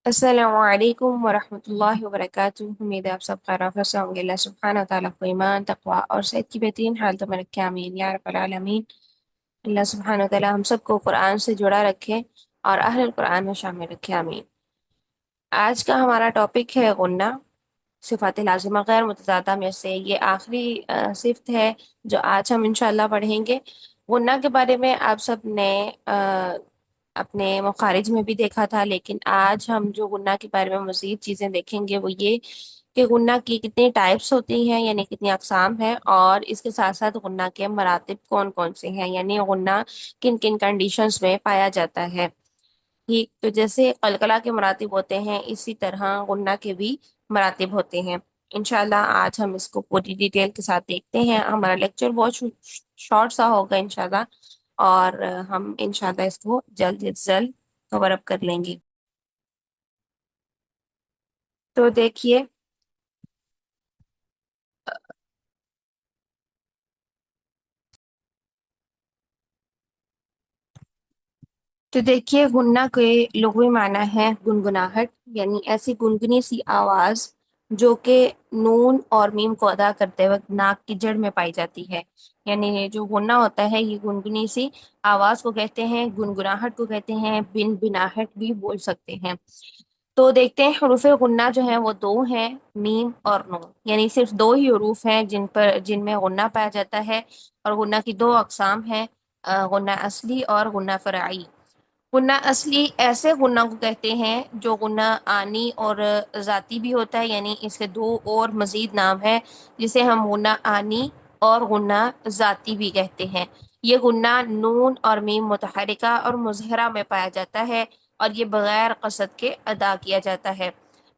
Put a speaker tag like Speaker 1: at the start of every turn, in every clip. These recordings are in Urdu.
Speaker 1: السلام علیکم ورحمۃ اللہ وبرکاتہ۔ امید ہے آپ سب خیر آفیت سے ہوں گے۔ اللہ سبحانہ تعالیٰ کو ایمان، تقوی اور صحت کی بہترین حالتوں میں رکھے، آمین یا رب العالمین۔ اللہ سبحانہ تعالیٰ ہم سب کو قرآن سے جڑا رکھے اور اہل القرآن میں شامل رکھے، آمین۔ آج کا ہمارا ٹاپک ہے غنہ، صفات لازمہ غیر متضادہ میں سے یہ آخری صفت ہے جو آج ہم انشاءاللہ پڑھیں گے۔ غنہ کے بارے میں آپ سب نے اپنے مخارج میں بھی دیکھا تھا، لیکن آج ہم جو غنہ کے بارے میں مزید چیزیں دیکھیں گے وہ یہ کہ غنہ کی کتنی ٹائپس ہوتی ہیں، یعنی کتنی اقسام ہیں، اور اس کے ساتھ ساتھ غنہ کے مراتب کون کون سے ہیں، یعنی غنہ کن کن کنڈیشنز میں پایا جاتا ہے۔ ٹھیک، تو جیسے قلقلہ کے مراتب ہوتے ہیں اسی طرح غنہ کے بھی مراتب ہوتے ہیں۔ انشاءاللہ آج ہم اس کو پوری ڈیٹیل کے ساتھ دیکھتے ہیں۔ ہمارا لیکچر بہت شارٹ سا ہوگا انشاءاللہ، اور ہم انشاءاللہ اس کو جلد از جلد کور اپ کر لیں گے۔ تو دیکھیے، غنہ کے لغوی معنی ہے گنگناہٹ، یعنی ایسی گنگنی سی آواز جو کہ نون اور میم کو ادا کرتے وقت ناک کی جڑ میں پائی جاتی ہے۔ یعنی یہ جو غنہ ہوتا ہے یہ گنگنی سی آواز کو کہتے ہیں، گنگناہٹ کو کہتے ہیں، بن بناہٹ بھی بول سکتے ہیں۔ تو دیکھتے ہیں حروف غنہ جو ہیں وہ دو ہیں، میم اور نون، یعنی صرف دو ہی حروف ہیں جن میں غنہ پایا جاتا ہے، اور غنہ کی دو اقسام ہیں، غنہ اصلی اور غنہ فرعی۔ غنہ اصلی ایسے غنہ کو کہتے ہیں جو غنہ آنی اور ذاتی بھی ہوتا ہے، یعنی اس کے دو اور مزید نام ہے جسے ہم غنہ آنی اور غنہ ذاتی بھی کہتے ہیں۔ یہ غنہ نون اور میم متحرکہ اور مظہرہ میں پایا جاتا ہے، اور یہ بغیر قصد کے ادا کیا جاتا ہے۔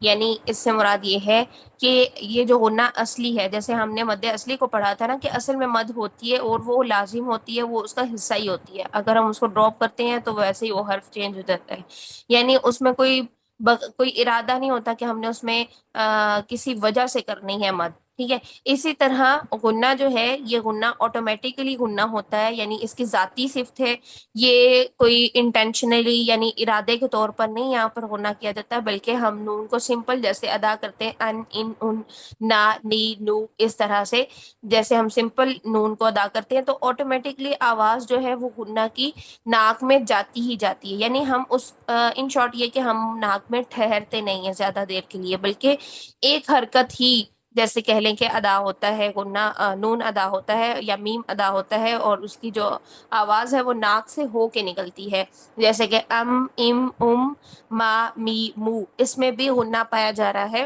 Speaker 1: یعنی اس سے مراد یہ ہے کہ یہ جو غنہ اصلی ہے، جیسے ہم نے مد اصلی کو پڑھا تھا نا کہ اصل میں مد ہوتی ہے اور وہ لازم ہوتی ہے، وہ اس کا حصہ ہی ہوتی ہے، اگر ہم اس کو ڈراپ کرتے ہیں تو ویسے ہی وہ حرف چینج ہو جاتا ہے۔ یعنی اس میں کوئی ارادہ نہیں ہوتا کہ ہم نے اس میں کسی وجہ سے کرنی ہے مد، ٹھیک ہے۔ اسی طرح غنہ جو ہے یہ غنہ آٹومیٹیکلی غنہ ہوتا ہے، یعنی اس کی ذاتی صفت ہے، یہ کوئی انٹینشنلی یعنی ارادے کے طور پر نہیں یہاں پر غنہ کیا جاتا، بلکہ ہم نون کو سمپل جیسے ادا کرتے ہیں، ان ان ان، نا نی نو، اس طرح سے جیسے ہم سمپل نون کو ادا کرتے ہیں تو آٹومیٹکلی آواز جو ہے وہ غنہ کی ناک میں جاتی ہی جاتی ہے۔ یعنی ہم اس ان شارٹ یہ کہ ہم ناک میں ٹھہرتے نہیں ہیں زیادہ دیر کے لیے، بلکہ ایک حرکت ہی، جیسے کہہ لیں کہ ادا ہوتا ہے غنہ، نون ادا ہوتا ہے یا میم ادا ہوتا ہے، اور اس کی جو آواز ہے وہ ناک سے ہو کے نکلتی ہے، جیسے کہ ام ام ام، ما می مو، اس میں بھی غنہ پایا جا رہا ہے،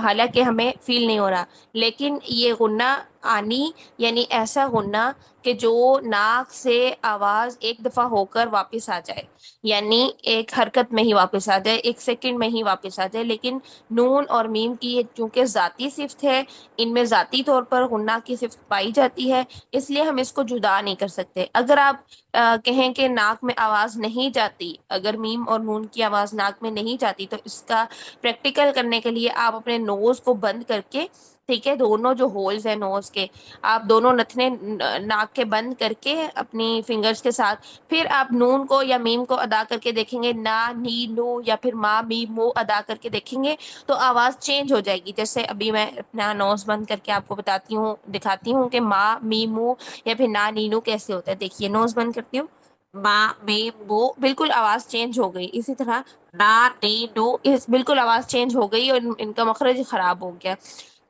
Speaker 1: حالانکہ ہمیں فیل نہیں ہو رہا۔ لیکن یہ غنہ آنی یعنی ایسا غنہ کہ جو ناک سے آواز ایک دفعہ ہو کر واپس آ جائے، یعنی ایک حرکت میں ہی واپس آ جائے، ایک سیکنڈ میں ہی واپس آ جائے۔ لیکن نون اور میم کی یہ چونکہ ذاتی صفت ہے، ان میں ذاتی طور پر غنہ کی صفت پائی جاتی ہے، اس لیے ہم اس کو جدا نہیں کر سکتے۔ اگر آپ کہیں کہ ناک میں آواز نہیں جاتی، اگر میم اور نون کی آواز ناک میں نہیں جاتی، تو اس کا پریکٹیکل کرنے کے لیے آپ اپنے نوز کو بند کر کے، ٹھیک ہے، دونوں جو ہولز ہیں نوز کے، آپ دونوں نتنے ناک کے بند کر کے اپنی فنگرز کے ساتھ، پھر آپ نون کو یا میم کو ادا کر کے دیکھیں گے، نا نی نو یا پھر ما می مو ادا کر کے دیکھیں گے تو آواز چینج ہو جائے گی۔ جیسے ابھی میں اپنا نوز بند کر کے آپ کو بتاتی ہوں، دکھاتی ہوں کہ ما می مو یا پھر نا نی نو کیسے ہوتا ہے۔ دیکھیے نوز بند کرتی ہوں، ما می مو، بالکل آواز چینج ہو گئی۔ اسی طرح نا نی نو، بالکل آواز چینج ہو گئی اور ان کا مخرج خراب ہو گیا،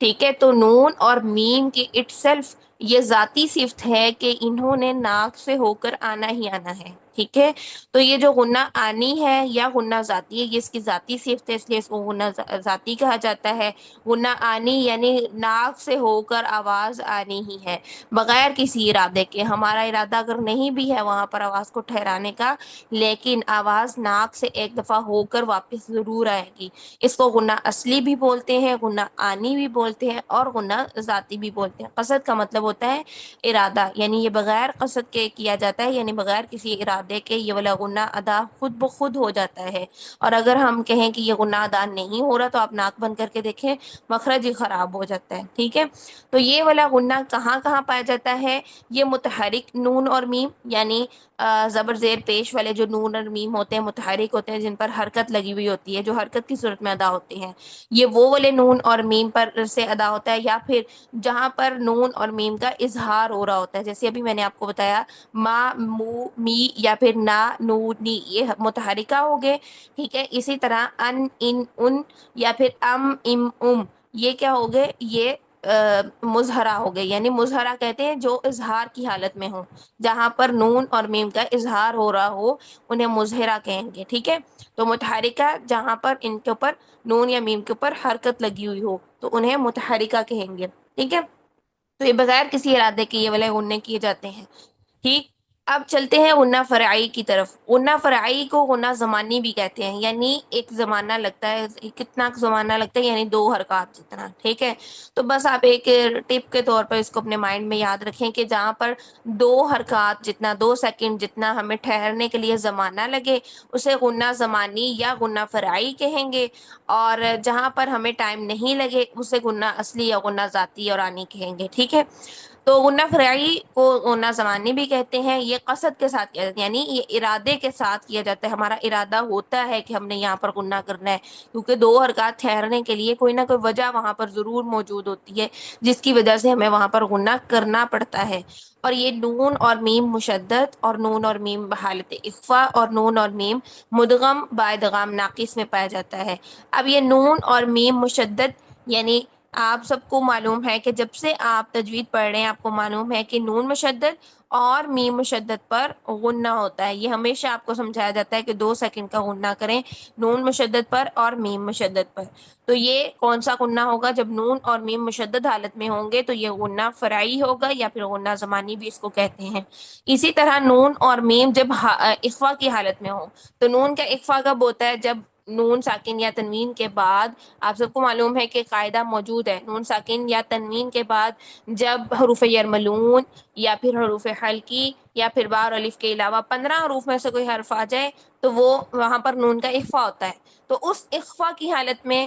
Speaker 1: ٹھیک ہے۔ تو نون اور میم کی اٹ سیلف یہ ذاتی صفت ہے کہ انہوں نے ناک سے ہو کر آنا ہی آنا ہے، ٹھیک ہے۔ تو یہ جو غنہ آنی ہے یا غنہ ذاتی ہے، یہ اس کی ذاتی صفت ہے، اس لیے اس کو غنہ ذاتی کہا جاتا ہے۔ غنہ آنی یعنی ناک سے ہو کر آواز آنی ہی ہے، بغیر کسی ارادے کے۔ ہمارا ارادہ اگر نہیں بھی ہے وہاں پر آواز کو ٹھہرانے کا، لیکن آواز ناک سے ایک دفعہ ہو کر واپس ضرور آئے گی۔ اس کو غنہ اصلی بھی بولتے ہیں، غنہ آنی بھی بولتے ہیں، اور غنہ ذاتی بھی بولتے ہیں۔ قصد کا مطلب ہوتا ہے ارادہ، یعنی یہ بغیر قصد کے کیا جاتا ہے، یعنی بغیر کسی ارادے کے یہ والا غنہ ادا خود بخود ہو جاتا ہے۔ اور اگر ہم کہیں کہ یہ غنہ ادا نہیں ہو رہا تو آپ ناک بند کر کے دیکھیں، مخرج ہی خراب ہو جاتا ہے، ٹھیک ہے۔ تو یہ والا غنہ کہاں کہاں پایا جاتا ہے؟ یہ متحرک نون اور میم، یعنی زبر زیر پیش والے جو نون اور میم ہوتے ہیں متحرک ہوتے ہیں، جن پر حرکت لگی ہوئی ہوتی ہے، جو حرکت کی صورت میں ادا ہوتے ہیں، یہ وہ والے نون اور میم پر سے ادا ہوتا ہے، یا پھر جہاں پر نون اور میم کا اظہار ہو رہا ہوتا ہے، جیسے ابھی میں نے آپ کو بتایا ما، مو، می، یا پھر نا، نو، نی، یہ متحرکہ ہو گئے، ٹھیک ہے۔ اسی طرح ان، ان، یا پھر ام، یہ کیا ہو گئے؟ یہ مظہرہ ہو گئے، یعنی مظہرہ کہتے ہیں جو اظہار کی حالت میں ہوں، جہاں پر نون اور میم کا اظہار ہو رہا ہو انہیں مظہرہ کہیں گے، ٹھیک ہے۔ تو متحرکہ جہاں پر ان کے اوپر نون یا میم کے اوپر حرکت لگی ہوئی ہو تو انہیں متحرکہ کہیں گے، ٹھیک ہے۔ تو یہ بغیر کسی ارادے کے یہ والے غنے کیے جاتے ہیں، ٹھیک۔ اب چلتے ہیں غنہ فرعی کی طرف۔ غنہ فرعی کو غنہ زمانی بھی کہتے ہیں، یعنی ایک زمانہ لگتا ہے، کتنا زمانہ لگتا ہے؟ یعنی 2 حرکات جتنا، ٹھیک ہے۔ تو بس آپ ایک ٹپ کے طور پر اس کو اپنے مائنڈ میں یاد رکھیں کہ جہاں پر 2 حرکات جتنا، 2 سیکنڈ جتنا ہمیں ٹھہرنے کے لیے زمانہ لگے اسے غنہ زمانی یا غنہ فرعی کہیں گے، اور جہاں پر ہمیں ٹائم نہیں لگے اسے غنہ اصلی یا غنہ ذاتی اور آنی کہیں گے، ٹھیک ہے۔ تو غنہ فرعی کو غنہ زمانی بھی کہتے ہیں، یہ قصد کے ساتھ کیا جاتا ہے، یعنی یہ ارادے کے ساتھ کیا جاتا ہے، ہمارا ارادہ ہوتا ہے کہ ہم نے یہاں پر غنہ کرنا ہے، کیونکہ 2 حرکات ٹھہرنے کے لیے کوئی نہ کوئی وجہ وہاں پر ضرور موجود ہوتی ہے جس کی وجہ سے ہمیں وہاں پر غنہ کرنا پڑتا ہے۔ اور یہ نون اور میم مشدد اور نون اور میم بحالت اخفا اور نون اور میم مدغم با ادغام ناقص میں پایا جاتا ہے۔ اب یہ نون اور میم مشدد، یعنی آپ سب کو معلوم ہے کہ جب سے آپ تجوید پڑھ رہے ہیں آپ کو معلوم ہے کہ نون مشدد اور میم مشدد پر غنہ ہوتا ہے، یہ ہمیشہ آپ کو سمجھایا جاتا ہے کہ 2 سیکنڈ کا غنہ کریں نون مشدد پر اور میم مشدد پر۔ تو یہ کون سا غنہ ہوگا؟ جب نون اور میم مشدد حالت میں ہوں گے تو یہ غنہ فرعی ہوگا، یا پھر غنہ زمانی بھی اس کو کہتے ہیں۔ اسی طرح نون اور میم جب اخفا کی حالت میں ہوں، تو نون کا اخفا کب ہوتا ہے؟ جب نون ساکن یا تنوین کے بعد، آپ سب کو معلوم ہے کہ قاعدہ موجود ہے، نون ساکن یا تنوین کے بعد جب حروف یرملون یا پھر حروف حلقی یا پھر بار الف کے علاوہ 15 حروف میں سے کوئی حرف آ جائے تو وہ وہاں پر نون کا اخفا ہوتا ہے۔ تو اس اخفا کی حالت میں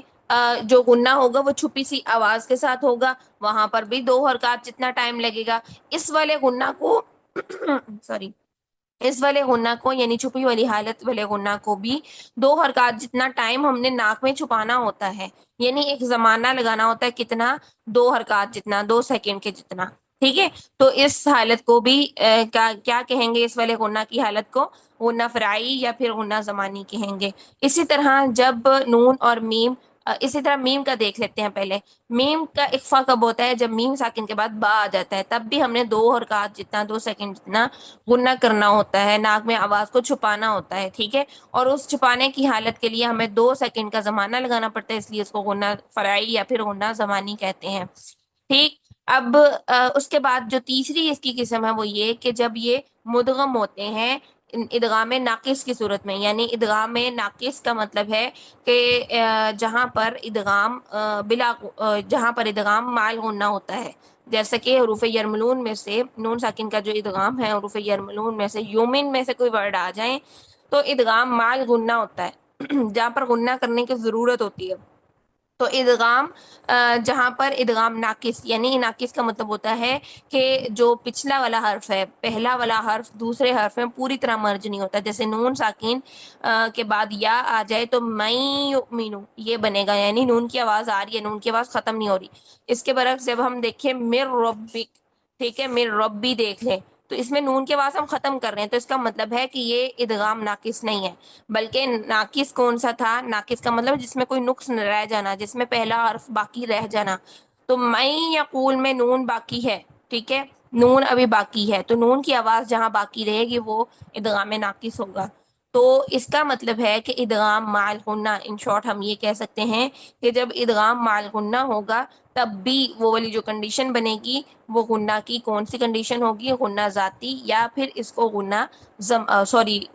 Speaker 1: جو غنہ ہوگا وہ چھپی سی آواز کے ساتھ ہوگا، وہاں پر بھی 2 حرکات جتنا ٹائم لگے گا۔ اس والے غنہ کو سوری، اس والے غنہ کو یعنی چھپی والی حالت والے غنہ کو بھی 2 حرکات جتنا ٹائم ہم نے ناک میں چھپانا ہوتا ہے، یعنی ایک زمانہ لگانا ہوتا ہے، کتنا؟ 2 حرکات جتنا، 2 سیکنڈ کے جتنا، ٹھیک ہے۔ تو اس حالت کو بھی کیا کہیں گے؟ اس والے غنہ کی حالت کو غنہ فرعی یا پھر غنہ زمانی کہیں گے۔ اسی طرح جب نون اور میم، اسی طرح میم کا دیکھ لیتے ہیں پہلے۔ میم کا اخفا کب ہوتا ہے؟ جب میم ساکن کے بعد با آ جاتا ہے، تب بھی ہم نے 2 حرکات جتنا، 2 سیکنڈ جتنا غنہ کرنا ہوتا ہے، ناک میں آواز کو چھپانا ہوتا ہے، ٹھیک ہے۔ اور اس چھپانے کی حالت کے لیے ہمیں 2 سیکنڈ کا زمانہ لگانا پڑتا ہے، اس لیے اس کو غنہ فرعی یا پھر غنہ زمانی کہتے ہیں، ٹھیک۔ اب اس کے بعد جو تیسری اس کی قسم ہے وہ یہ کہ جب یہ مدغم ہوتے ہیں ادغام ناقص کی صورت میں، یعنی ادغام ناقص کا مطلب ہے کہ جہاں پر ادغام جہاں پر ادغام مال غنہ ہوتا ہے، جیسا کہ حروف یرملون میں سے نون ساکن کا جو ادغام ہے، حروف یرملون میں سے یومن میں سے کوئی ورڈ آ جائیں تو ادغام مال غنہ ہوتا ہے جہاں پر غنہ کرنے کی ضرورت ہوتی ہے۔ تو ادغام جہاں پر ادغام ناقص، یعنی ناقص کا مطلب ہوتا ہے کہ جو پچھلا والا حرف ہے، پہلا والا حرف دوسرے حرف میں پوری طرح مرج نہیں ہوتا، جیسے نون ساکن کے بعد یا آ جائے تو میں یؤمنو یہ بنے گا، یعنی نون کی آواز آ رہی ہے، نون کی آواز ختم نہیں ہو رہی۔ اس کے برعکس جب ہم دیکھیں مر ربک، ٹھیک ہے، مر ربی دیکھ لیں تو اس میں نون کی آواز ہم ختم کر رہے ہیں، تو اس کا مطلب ہے کہ یہ ادغام ناقص نہیں ہے، بلکہ ناقص کون سا تھا؟ ناقص کا مطلب جس میں کوئی نقص نہ رہ جانا، جس میں پہلا حرف باقی رہ جانا۔ تو میں یقول میں نون باقی ہے، ٹھیک ہے، نون ابھی باقی ہے، تو نون کی آواز جہاں باقی رہے گی وہ ادغام ناقص ہوگا۔ تو اس کا مطلب ہے کہ ادغام مع الغنہ، ان شارٹ ہم یہ کہہ سکتے ہیں کہ جب ادغام مع الغنہ ہوگا تب بھی وہ والی جو کنڈیشن بنے گی وہ غنہ کی کون سی کنڈیشن ہوگی؟ غنہ ذاتی، یا پھر اس کو غنہ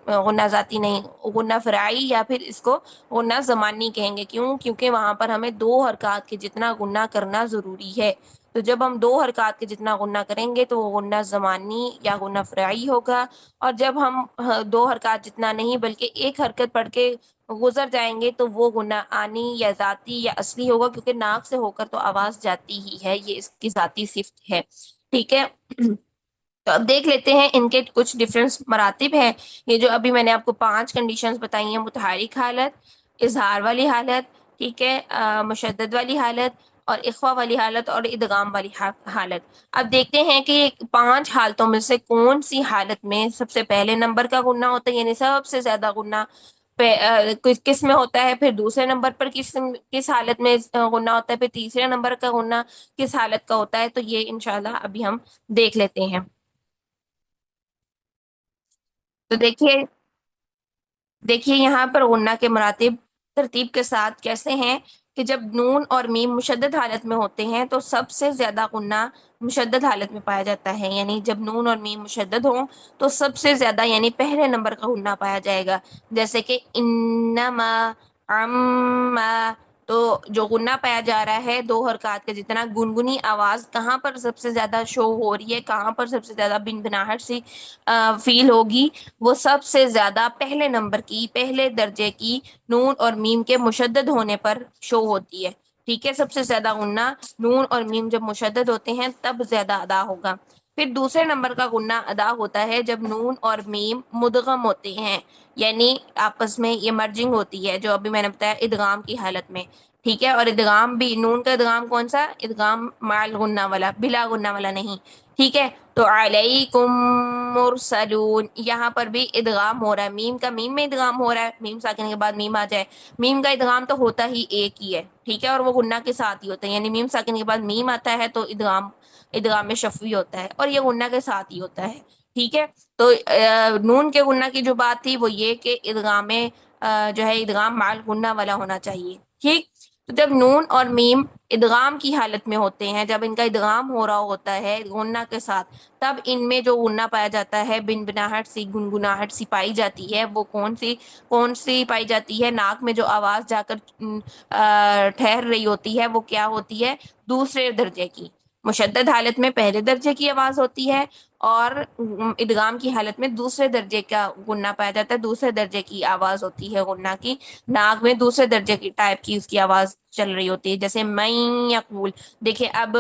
Speaker 1: غنہ ذاتی نہیں، غنہ فرعی، یا پھر اس کو غنہ زمانی کہیں گے۔ کیوں؟ کیونکہ وہاں پر ہمیں 2 حرکات کے جتنا غنہ کرنا ضروری ہے، تو جب ہم 2 حرکات کے جتنا غنہ کریں گے تو وہ غنہ زمانی یا غنہ فرعی ہوگا، اور جب ہم 2 حرکات جتنا نہیں بلکہ ایک حرکت پڑھ کے گزر جائیں گے تو وہ غنہ آنی یا ذاتی یا اصلی ہوگا، کیونکہ ناک سے ہو کر تو آواز جاتی ہی ہے، یہ اس کی ذاتی صفت ہے، ٹھیک ہے۔ تو اب دیکھ لیتے ہیں ان کے کچھ ڈفرینس مراتب ہیں. یہ جو ابھی میں نے آپ کو 5 کنڈیشنز بتائی ہیں: متحرک حالت، اظہار والی حالت، ٹھیک ہے، مشدد والی حالت، اور اخفا والی حالت، اور ادغام والی حالت. اب دیکھتے ہیں کہ 5 حالتوں میں سے کون سی حالت میں سب سے پہلے نمبر کا غنہ ہوتا ہے، یعنی سب سے زیادہ غنہ کس میں ہوتا ہے، پھر دوسرے نمبر پر کس حالت میں غنہ ہوتا ہے، پھر تیسرے نمبر کا غنہ کس حالت کا ہوتا ہے. تو یہ انشاءاللہ ابھی ہم دیکھ لیتے ہیں. تو دیکھیے یہاں پر غنہ کے مراتب ترتیب کے ساتھ کیسے ہیں کہ جب نون اور میم مشدد حالت میں ہوتے ہیں تو سب سے زیادہ غنہ مشدد حالت میں پایا جاتا ہے. یعنی جب نون اور میم مشدد ہوں تو سب سے زیادہ یعنی پہلے نمبر کا غنہ پایا جائے گا. جیسے کہ انما، اما. تو جو غنہ پایا جا رہا ہے 2 حرکات کا، جتنا گنگنی آواز کہاں پر سب سے زیادہ شو ہو رہی ہے، کہاں پر سب سے زیادہ بنبناہٹ سی فیل ہوگی، وہ سب سے زیادہ پہلے نمبر کی، پہلے درجے کی نون اور میم کے مشدد ہونے پر شو ہوتی ہے. ٹھیک ہے، سب سے زیادہ غنہ نون اور میم جب مشدد ہوتے ہیں تب زیادہ ادا ہوگا. پھر دوسرے نمبر کا غنہ ادا ہوتا ہے جب نون اور میم مدغم ہوتے ہیں، یعنی آپس میں یہ مرجنگ ہوتی ہے، جو ابھی میں نے بتایا ادغام کی حالت میں. ٹھیک ہے، اور ادغام بھی نون کا ادغام کون سا ادغام، مع غنہ والا، بلا غنہ والا نہیں. ٹھیک ہے، تو علیکم مرسلون، یہاں پر بھی ادغام ہو رہا ہے، میم کا میم میں ادغام ہو رہا ہے، میم ساکن کے بعد میم آ جائے. میم کا ادغام تو ہوتا ہی ایک ہی ہے، ٹھیک ہے، اور وہ غنہ کے ساتھ ہی ہوتا ہے. یعنی میم ساکن کے بعد میم آتا ہے تو ادغام میں شفوی ہوتا ہے، اور یہ غنہ کے ساتھ ہی ہوتا ہے. ٹھیک ہے، تو نون کے غنہ کی جو بات تھی وہ یہ کہ ادغام جو ہے ادغام مع غنہ والا ہونا چاہیے. ٹھیک، تو جب نون اور میم ادغام کی حالت میں ہوتے ہیں، جب ان کا ادغام ہو رہا ہوتا ہے غنہ کے ساتھ، تب ان میں جو غنہ پایا جاتا ہے، بنبناہٹ سی، گنگناہٹ سی پائی جاتی ہے. وہ کون سی پائی جاتی ہے؟ ناک میں جو آواز جا کر ٹھہر رہی ہوتی ہے وہ کیا ہوتی ہے؟ دوسرے درجے کی. مشدد حالت میں پہلے درجے کی آواز ہوتی ہے، اور ادغام کی حالت میں دوسرے درجے کا غنہ پایا جاتا ہے، دوسرے درجے کی آواز ہوتی ہے غنہ کی. ناک میں دوسرے درجے کی ٹائپ کی اس کی آواز چل رہی ہوتی ہے، جیسے میں یقول. دیکھیں اب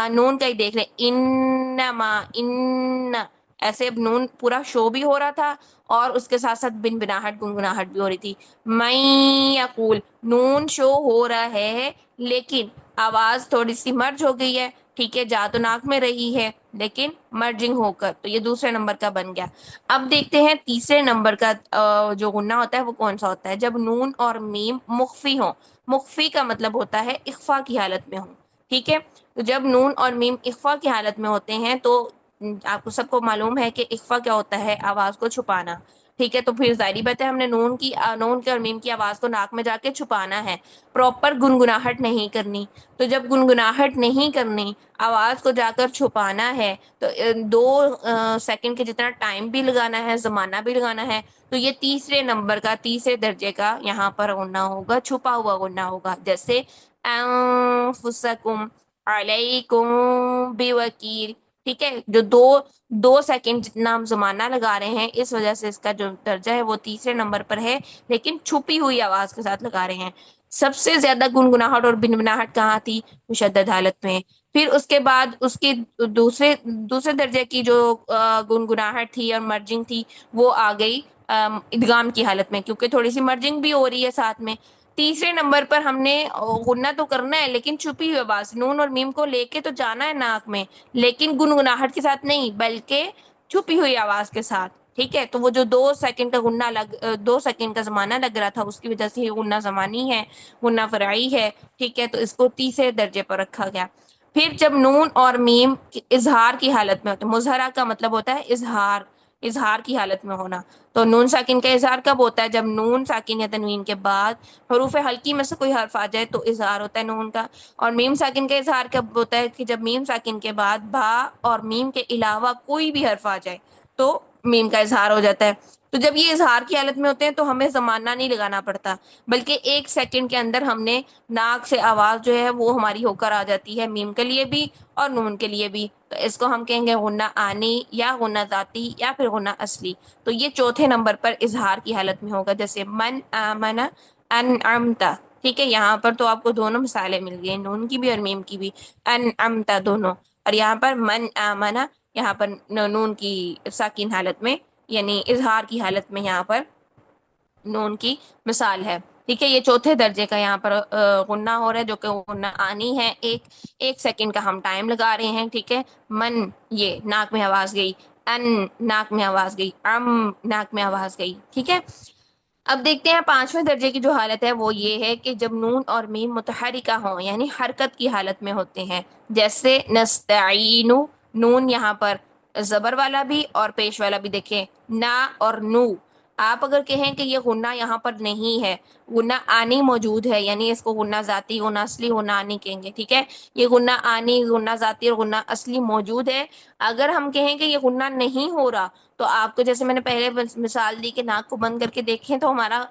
Speaker 1: نون کا ہی دیکھ لیں، انما، ان، ایسے اب نون پورا شو بھی ہو رہا تھا اور اس کے ساتھ ساتھ بنبناہٹ، گنگناہٹ بھی ہو رہی تھی. میں یقول، نون شو ہو رہا ہے لیکن آواز تھوڑی سی مرج ہو گئی ہے. ٹھیک ہے، جا تو ناک میں رہی ہے لیکن مرجنگ ہو کر، تو یہ دوسرے نمبر کا بن گیا. اب دیکھتے ہیں تیسرے نمبر کا جو غنہ ہوتا ہے وہ کون سا ہوتا ہے؟ جب نون اور میم مخفی ہوں. مخفی کا مطلب ہوتا ہے اخفا کی حالت میں ہوں. ٹھیک ہے، تو جب نون اور میم اخفا کی حالت میں ہوتے ہیں تو آپ کو سب کو معلوم ہے کہ اخفا کیا ہوتا ہے؟ آواز کو چھپانا. ٹھیک ہے، تو پھر ظاہری بات ہے ہم نے نون کے اور میم کی آواز کو ناک میں جا کے چھپانا ہے، پراپر گنگناہٹ نہیں کرنی. تو جب گنگناہٹ نہیں کرنی، آواز کو جا کر چھپانا ہے، تو 2 سیکنڈ کے جتنا ٹائم بھی لگانا ہے، زمانہ بھی لگانا ہے. تو یہ تیسرے نمبر کا، تیسرے درجے کا یہاں پر غنہ ہوگا، چھپا ہوا غنہ ہوگا. جیسے انفسکم علیکم بوکیل. ٹھیک ہے، جو 2 سیکنڈ جتنا ہم زمانہ لگا رہے ہیں، اس وجہ سے اس کا جو درجہ ہے وہ تیسرے نمبر پر ہے، لیکن چھپی ہوئی آواز کے ساتھ لگا رہے ہیں. سب سے زیادہ گنگناہٹ اور بنبناہٹ کہاں تھی؟ مشدد حالت میں. پھر اس کے بعد اس کی دوسرے درجے کی جو گنگناہٹ تھی اور مرجنگ تھی وہ آ گئی ادغام کی حالت میں، کیونکہ تھوڑی سی مرجنگ بھی ہو رہی ہے ساتھ میں. تیسرے نمبر پر ہم نے غنہ تو کرنا ہے لیکن چھپی ہوئی آواز، نون اور میم کو لے کے تو جانا ہے ناک میں، لیکن گنگناہٹ کے ساتھ نہیں بلکہ چھپی ہوئی آواز کے ساتھ. ٹھیک ہے، تو وہ جو 2 سیکنڈ کا 2 سیکنڈ کا زمانہ لگ رہا تھا اس کی وجہ سے یہ غنہ زمانی ہے، غنہ فرعی ہے. ٹھیک ہے، تو اس کو تیسرے درجے پر رکھا گیا. پھر جب نون اور میم اظہار کی حالت میں ہوتے ہیں، مظہرہ کا مطلب ہوتا ہے اظہار، اظہار کی حالت میں ہونا. تو نون ساکن کا اظہار کب ہوتا ہے؟ جب نون ساکن یا تنوین کے بعد حروف ہلکی میں سے کوئی حرف آ جائے تو اظہار ہوتا ہے نون کا. اور میم ساکن کا اظہار کب ہوتا ہے؟ کہ جب میم ساکن کے بعد با اور میم کے علاوہ کوئی بھی حرف آ جائے تو میم کا اظہار ہو جاتا ہے. تو جب یہ اظہار کی حالت میں ہوتے ہیں تو ہمیں زمانہ نہیں لگانا پڑتا، بلکہ 1 سیکنڈ کے اندر ہم نے ناک سے آواز جو ہے وہ ہماری ہو کر آ جاتی ہے، میم کے لیے بھی اور نون کے لیے بھی. تو اس کو ہم کہیں گے غنہ آنی یا غنہ ذاتی یا پھر غنہ اصلی. تو یہ چوتھے نمبر پر اظہار کی حالت میں ہوگا، جیسے من آمن انعمت. ٹھیک ہے، یہاں پر تو آپ کو دونوں مثالیں مل گئی، نون کی بھی اور میم کی بھی، انعمت دونوں. اور یہاں پر من آمن یہاں پر نون کی ساکن حالت میں یعنی اظہار کی حالت میں یہاں پر نون کی مثال ہے. ٹھیک ہے، یہ چوتھے درجے کا یہاں پر غنہ ہو رہا ہے جو کہ غنہ آنی ہے. ایک سیکنڈ کا ہم ٹائم لگا رہے ہیں. ٹھیک ہے، من یہ ناک میں آواز گئی، ان ناک میں آواز گئی، ناک میں آواز گئی. ٹھیک ہے، اب دیکھتے ہیں پانچویں درجے کی جو حالت ہے وہ یہ ہے کہ جب نون اور میم متحرکہ ہوں یعنی حرکت کی حالت میں ہوتے ہیں. جیسے نستعین، نون یہاں پر زبر والا بھی اور پیش والا بھی. دیکھیں نا اور نو، آپ اگر کہیں کہ یہ غنہ یہاں پر نہیں ہے، غنہ آنی موجود ہے، یعنی اس کو غنہ ذاتی، غنہ اصلی، غنہ آنی کہیں گے. ٹھیک ہے، یہ غنہ آنی، غنہ ذاتی اور غنہ اصلی موجود ہے. اگر ہم کہیں کہ یہ غنہ نہیں ہو رہا تو آپ کو جیسے میں نے پہلے مثال دی کہ ناک کو بند کر کے دیکھیں تو ہمارا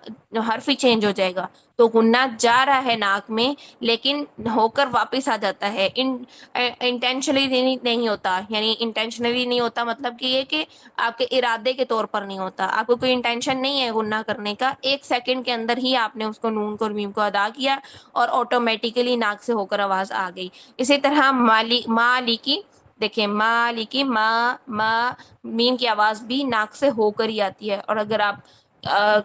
Speaker 1: حرف ہی چینج ہو جائے گا. تو غنہ جا رہا ہے ناک میں لیکن ہو کر واپس آ جاتا ہے. انٹینشنلی نہیں ہوتا، یعنی انٹینشنلی نہیں ہوتا مطلب کہ یہ کہ آپ کے ارادے کے طور پر نہیں ہوتا. آپ کو کوئی انٹینشن نہیں ہے غنہ کرنے کا، ایک سیکنڈ کے اندر ہی آپ نے اس کو نون کو اور میم کو ادا کیا اور آٹومیٹیکلی ناک سے ہو کر آواز آ گئی. اسی طرح مالکی، دیکھیں مالکی، ما میم کی آواز بھی ناک سے ہو کر ہی آتی ہے. اور اگر آپ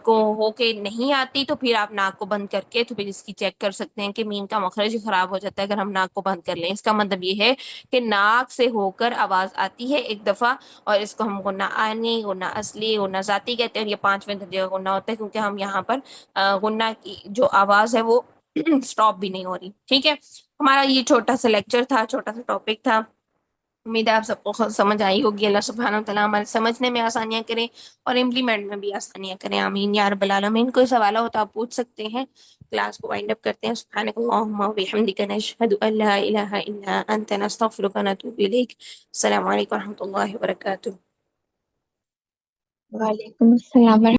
Speaker 1: کو ہو کے نہیں آتی تو پھر آپ ناک کو بند کر کے تو پھر اس کی چیک کر سکتے ہیں کہ میم کا مخرج خراب ہو جاتا ہے اگر ہم ناک کو بند کر لیں. اس کا مطلب یہ ہے کہ ناک سے ہو کر آواز آتی ہے ایک دفعہ، اور اس کو ہم غنہ آنی، غنہ اصلی، غنہ ذاتی کہتے ہیں. اور یہ پانچویں درجے کا غنہ ہوتا ہے کیونکہ ہم یہاں پر غنہ کی جو آواز ہے وہ سٹاپ بھی نہیں ہو رہی. ٹھیک ہے، ہمارا یہ چھوٹا سا لیکچر تھا، چھوٹا سا ٹاپک تھا. امید ہے آپ سب کو سمجھ آئی ہوگی. اللہ سبحانہ و تعالیٰ ہمارے سمجھنے میں آسانیاں کریں اور امپلیمنٹ میں بھی آسانیاں کریں. آمین یا رب العالمین. کوئی سوال ہو تو آپ پوچھ سکتے ہیں. کلاس کو وائنڈ اپ کرتے ہیں. سبحانک اللہم و بحمدک، نشہد ان لا الہ الا انت، نستغفرک و نتوب الیک. السلام علیکم و رحمۃ اللہ وبرکاتہ.
Speaker 2: وعلیکم السلام